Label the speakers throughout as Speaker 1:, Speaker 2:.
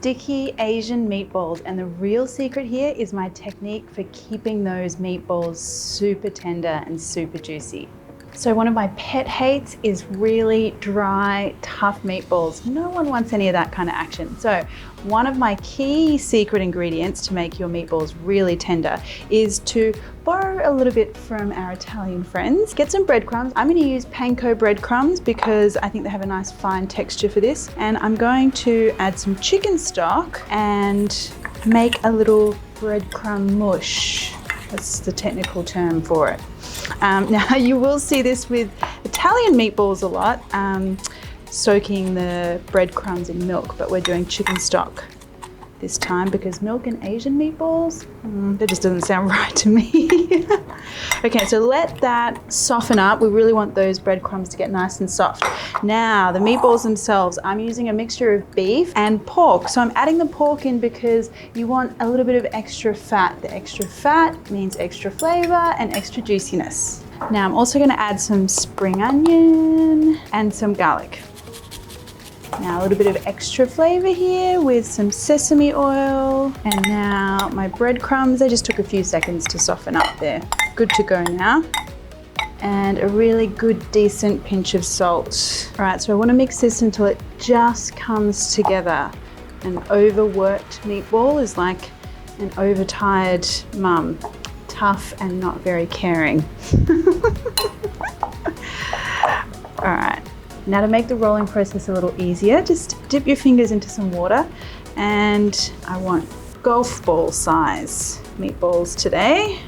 Speaker 1: sticky Asian meatballs, and the real secret here is my technique for keeping those meatballs super tender and super juicy. So one of my pet hates is really dry, tough meatballs. No one wants any of that kind of action. So one of my key secret ingredients to make your meatballs really tender is to borrow a little bit from our Italian friends. Get some breadcrumbs. I'm going to use panko breadcrumbs because I think they have a nice fine texture for this. And I'm going to add some chicken stock and make a little breadcrumb mush. That's the technical term for it. Now you will see this with Italian meatballs a lot, soaking the breadcrumbs in milk, but we're doing chicken stock this time because milk and Asian meatballs, that just doesn't sound right to me. Okay, so let that soften up. We really want those breadcrumbs to get nice and soft. Now the meatballs themselves, I'm using a mixture of beef and pork. So I'm adding the pork in because you want a little bit of extra fat. The extra fat means extra flavor and extra juiciness. Now I'm also going to add some spring onion and some garlic. Now a little bit of extra flavor here with some sesame oil. And now my breadcrumbs, they just took a few seconds to soften up there. Good to go now. And a really good, decent pinch of salt. All right, so I want to mix this until it just comes together. An overworked meatball is like an overtired mum. Tough and not very caring. All right. Now to make the rolling process a little easier, just dip your fingers into some water, and I want golf ball size meatballs today.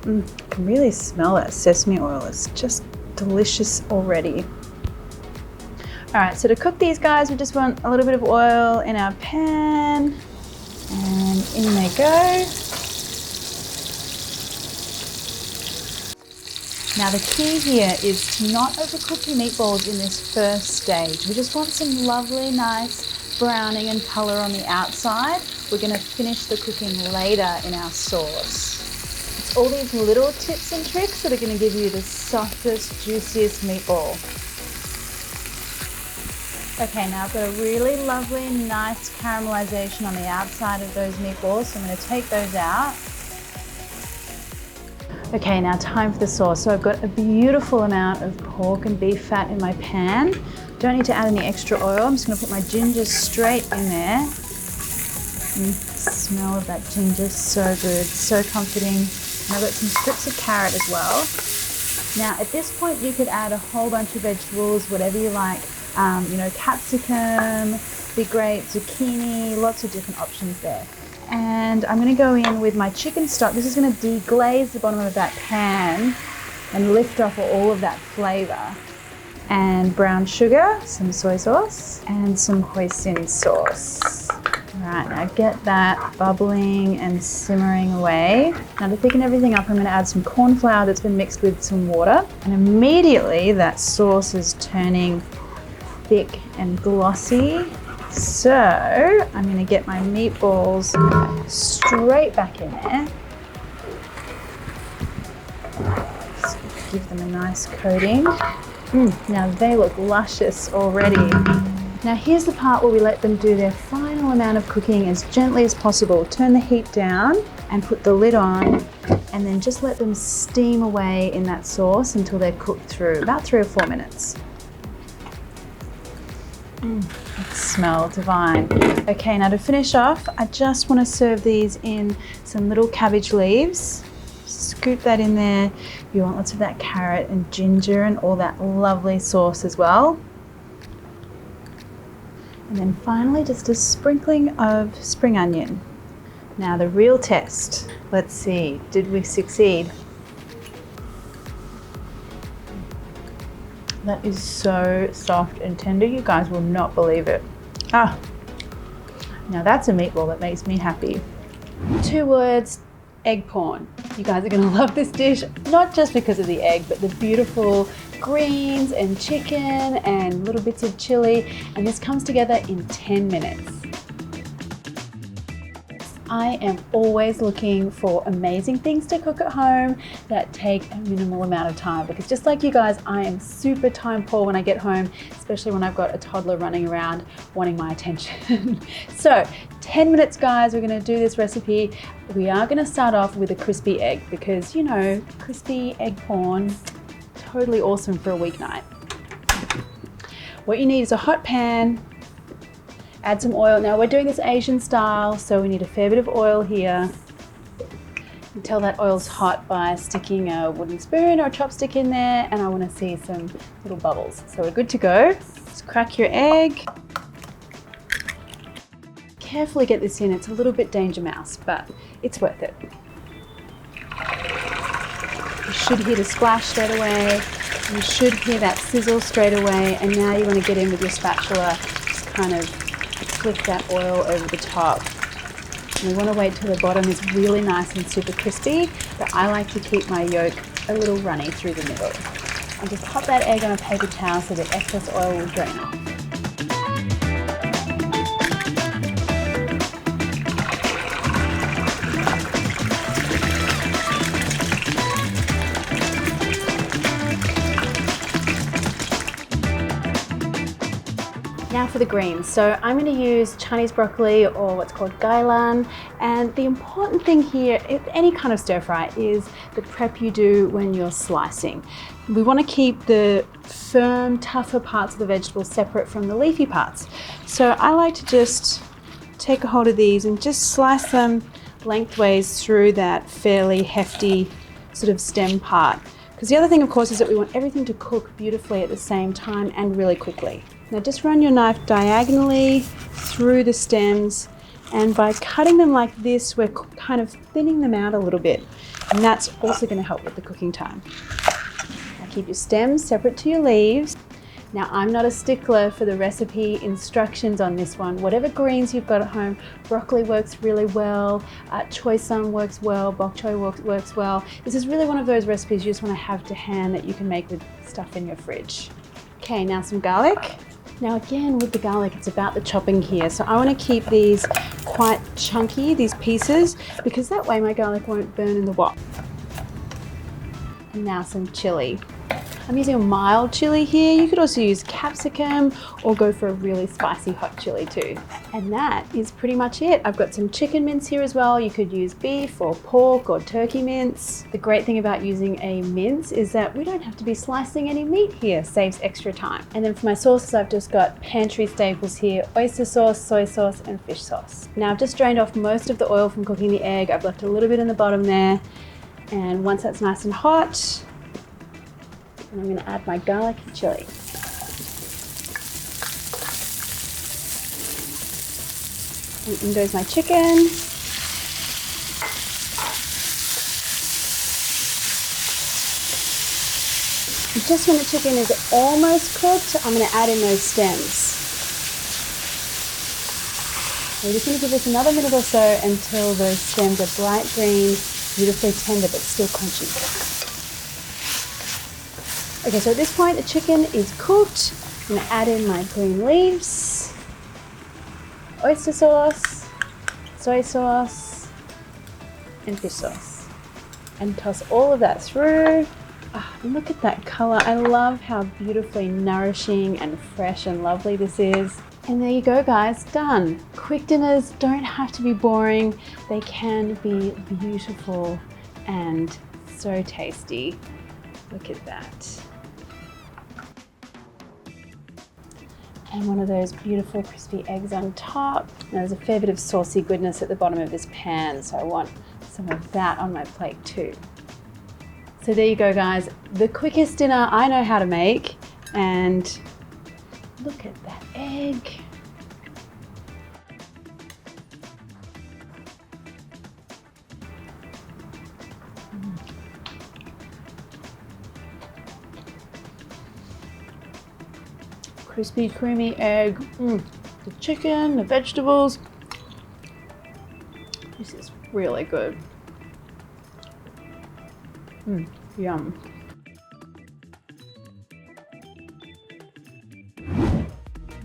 Speaker 1: I can really smell that sesame oil. It's just delicious already. All right, so to cook these guys, we just want a little bit of oil in our pan, and in they go. Now the key here is to not overcook your meatballs in this first stage. We just want some lovely, nice browning and color on the outside. We're going to finish the cooking later in our sauce. It's all these little tips and tricks that are going to give you the softest, juiciest meatball. Okay, now I've got a really lovely, nice caramelization on the outside of those meatballs, so I'm going to take those out. Okay, now time for the sauce. So I've got a beautiful amount of pork and beef fat in my pan. Don't need to add any extra oil. I'm just gonna put my ginger straight in there. The smell of that ginger, so good, so comforting. And I've got some strips of carrot as well. Now at this point you could add a whole bunch of vegetables, whatever you like. You know, capsicum, be great, zucchini, lots of different options there. And I'm going to go in with my chicken stock. This is going to deglaze the bottom of that pan and lift off all of that flavor. And brown sugar, some soy sauce, and some hoisin sauce. All right, now get that bubbling and simmering away. Now to thicken everything up, I'm going to add some corn flour that's been mixed with some water. And immediately that sauce is turning thick and glossy. So I'm going to get my meatballs straight back in there. Just give them a nice coating. Now they look luscious already. Now here's the part where we let them do their final amount of cooking as gently as possible. Turn the heat down and put the lid on, and then just let them steam away in that sauce until they're cooked through, about 3 or 4 minutes. It smells divine. Okay, now to finish off, I just want to serve these in some little cabbage leaves. Scoop that in there. You want lots of that carrot and ginger and all that lovely sauce as well. And then finally, just a sprinkling of spring onion. Now the real test. Let's see, did we succeed? That is so soft and tender, you guys will not believe it. Ah, now that's a meatball that makes me happy. 2 words, egg porn. You guys are gonna love this dish, not just because of the egg, but the beautiful greens and chicken and little bits of chili, and this comes together in 10 minutes. I am always looking for amazing things to cook at home that take a minimal amount of time, because just like you guys, I am super time poor when I get home, especially when I've got a toddler running around wanting my attention. So 10 minutes guys, we're gonna do this recipe. We are gonna start off with a crispy egg because, you know, crispy egg corn, totally awesome for a weeknight. What you need is a hot pan, add some oil. Now we're doing this Asian style, so we need a fair bit of oil here. You can tell that oil's hot by sticking a wooden spoon or a chopstick in there, and I want to see some little bubbles. So we're good to go. Just crack your egg. Carefully get this in. It's a little bit danger mouse, but it's worth it. You should hear the splash straight away. You should hear that sizzle straight away, and now you want to get in with your spatula, just kind of flick that oil over the top. And we want to wait till the bottom is really nice and super crispy, but I like to keep my yolk a little runny through the middle. I'll just pop that egg on a paper towel so the excess oil will drain off. Now for the greens. So I'm going to use Chinese broccoli, or what's called gailan. And the important thing here, any kind of stir fry, is the prep you do when you're slicing. We want to keep the firm, tougher parts of the vegetables separate from the leafy parts. So I like to just take a hold of these and just slice them lengthways through that fairly hefty sort of stem part. Because the other thing, of course, is that we want everything to cook beautifully at the same time and really quickly. Now just run your knife diagonally through the stems, and by cutting them like this, we're kind of thinning them out a little bit, and that's also going to help with the cooking time. Now keep your stems separate to your leaves. Now I'm not a stickler for the recipe instructions on this one. Whatever greens you've got at home, broccoli works really well, choy sum works well, bok choy works well. This is really one of those recipes you just want to have to hand that you can make with stuff in your fridge. Okay, now some garlic. Now again, with the garlic, it's about the chopping here. So I want to keep these quite chunky, these pieces, because that way my garlic won't burn in the wok. And now some chili. I'm using a mild chili here. You could also use capsicum or go for a really spicy hot chili too. And that is pretty much it. I've got some chicken mince here as well. You could use beef or pork or turkey mince. The great thing about using a mince is that we don't have to be slicing any meat here, saves extra time. And then for my sauces, I've just got pantry staples here: oyster sauce, soy sauce, and fish sauce. Now I've just drained off most of the oil from cooking the egg. I've left a little bit in the bottom there. And once that's nice and hot, and I'm going to add my garlic and chili. And in goes my chicken. And just when the chicken is almost cooked, I'm going to add in those stems. We're just going to give this another minute or so until those stems are bright green, beautifully tender but still crunchy. Okay, so at this point the chicken is cooked. I'm going to add in my green leaves, oyster sauce, soy sauce, and fish sauce. And toss all of that through. Oh, look at that color. I love how beautifully nourishing and fresh and lovely this is. And there you go guys, done. Quick dinners don't have to be boring. They can be beautiful and so tasty. Look at that. And one of those beautiful crispy eggs on top. Now, there's a fair bit of saucy goodness at the bottom of this pan, so I want some of that on my plate too. So there you go guys, the quickest dinner I know how to make, and look at that egg. Crispy, creamy egg, the chicken, the vegetables. This is really good. Yum.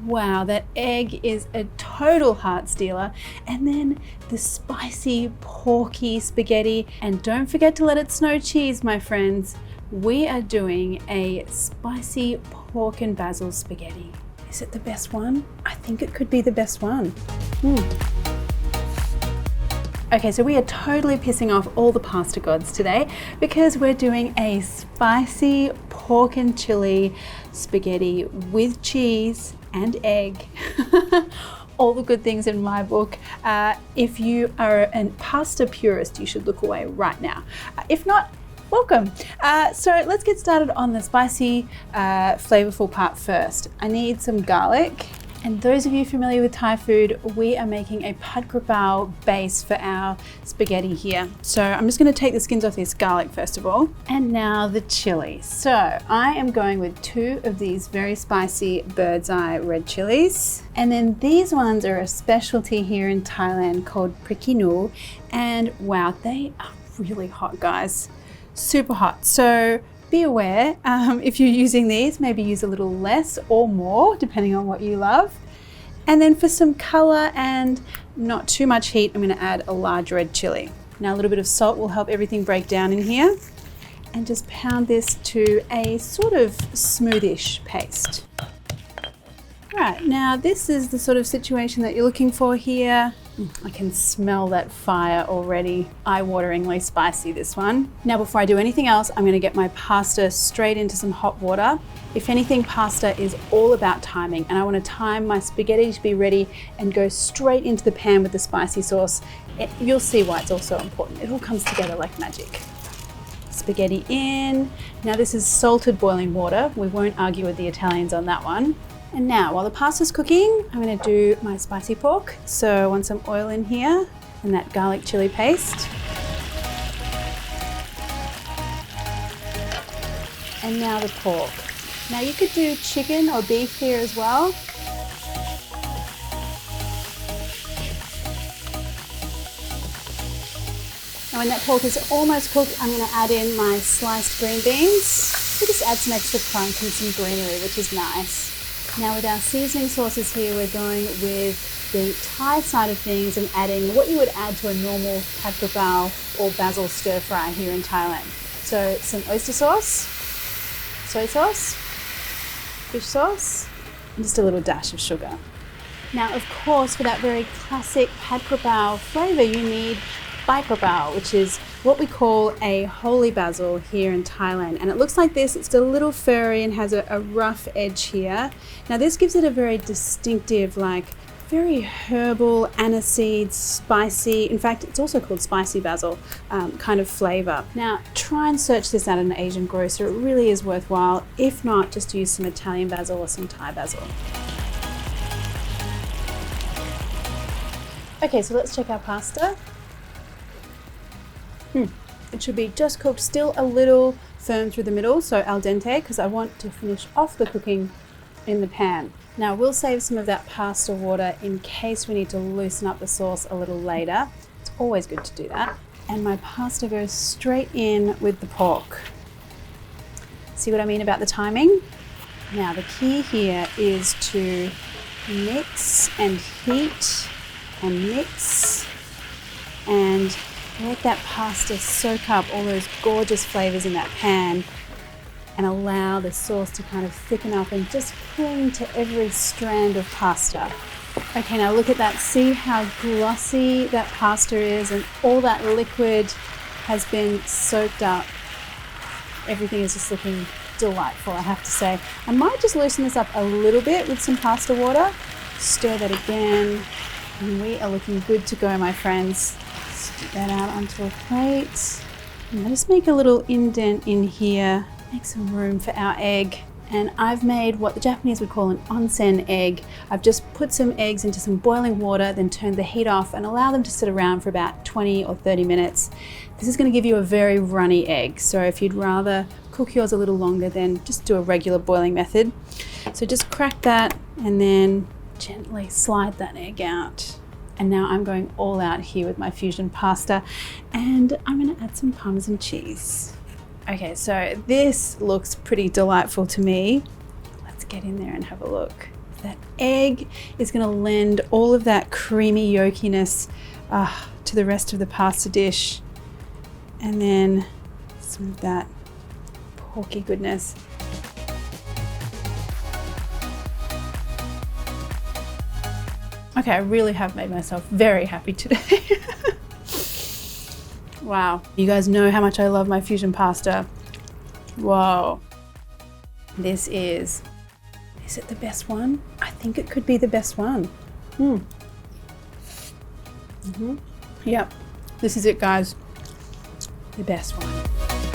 Speaker 1: Wow, that egg is a total heart stealer. And then the spicy porky spaghetti. And don't forget to let it snow cheese, my friends. We are doing a spicy pork and basil spaghetti. Is it the best one? I think it could be the best one. Okay, so we are totally pissing off all the pasta gods today because we're doing a spicy pork and chili spaghetti with cheese and egg. All the good things in my book. If you are a pasta purist, you should look away right now. If not, welcome. So let's get started on the spicy, flavorful part first. I need some garlic. And those of you familiar with Thai food, we are making a pad krapao base for our spaghetti here. So I'm just going to take the skins off this garlic first of all. And now the chili. So I am going with 2 of these very spicy bird's eye red chilies. And then these ones are a specialty here in Thailand called prikinu. And wow, they are really hot, guys. Super hot. So be aware, if you're using these, maybe use a little less or more, depending on what you love. And then for some color and not too much heat, I'm going to add a large red chili. Now a little bit of salt will help everything break down in here. And just pound this to a sort of smoothish paste. Right, now this is the sort of situation that you're looking for here. I can smell that fire already. Eye-wateringly spicy, this one. Now before I do anything else, I'm gonna get my pasta straight into some hot water. If anything, pasta is all about timing, and I wanna time my spaghetti to be ready and go straight into the pan with the spicy sauce. You'll see why it's also important. It all comes together like magic. Spaghetti in. Now this is salted boiling water. We won't argue with the Italians on that one. And now, while the pasta's cooking, I'm going to do my spicy pork. So I want some oil in here and that garlic chili paste. And now the pork. Now you could do chicken or beef here as well. Now when that pork is almost cooked, I'm going to add in my sliced green beans. We'll just add some extra crunch and some greenery, which is nice. Now with our seasoning sauces here, we're going with the Thai side of things and adding what you would add to a normal pad krapao or basil stir fry here in Thailand. So some oyster sauce, soy sauce, fish sauce, and just a little dash of sugar. Now of course, for that very classic pad krapao flavor, you need bai krapao, which is what we call a holy basil here in Thailand. And it looks like this. It's a little furry and has a rough edge here. Now this gives it a very distinctive, like very herbal, aniseed, spicy, in fact it's also called spicy basil kind of flavor. Now try and search this out at an Asian grocer. It really is worthwhile. If not, just use some Italian basil or some Thai basil. Okay, so let's check our pasta. It should be just cooked, still a little firm through the middle, so al dente, because I want to finish off the cooking in the pan. Now we'll save some of that pasta water in case we need to loosen up the sauce a little later. It's always good to do that. And my pasta goes straight in with the pork. See what I mean about the timing? Now the key here is to mix and heat and mix and let that pasta soak up all those gorgeous flavors in that pan and allow the sauce to kind of thicken up and just cling to every strand of pasta. Okay, now look at that. See how glossy that pasta is and all that liquid has been soaked up. Everything is just looking delightful, I have to say. I might just loosen this up a little bit with some pasta water. Stir that again. And we are looking good to go, my friends. Get that out onto a plate. And I'll just make a little indent in here, make some room for our egg. And I've made what the Japanese would call an onsen egg. I've just put some eggs into some boiling water, then turned the heat off and allow them to sit around for about 20 or 30 minutes. This is going to give you a very runny egg. So if you'd rather cook yours a little longer, then just do a regular boiling method. So just crack that and then gently slide that egg out. And now I'm going all out here with my fusion pasta and I'm going to add some Parmesan cheese. Okay, so this looks pretty delightful to me. Let's get in there and have a look. That egg is going to lend all of that creamy yolkiness to the rest of the pasta dish. And then some of that porky goodness. Okay, I really have made myself very happy today. Wow. You guys know how much I love my fusion pasta. Whoa. This is it the best one? I think it could be the best one. Yep, this is it, guys. The best one.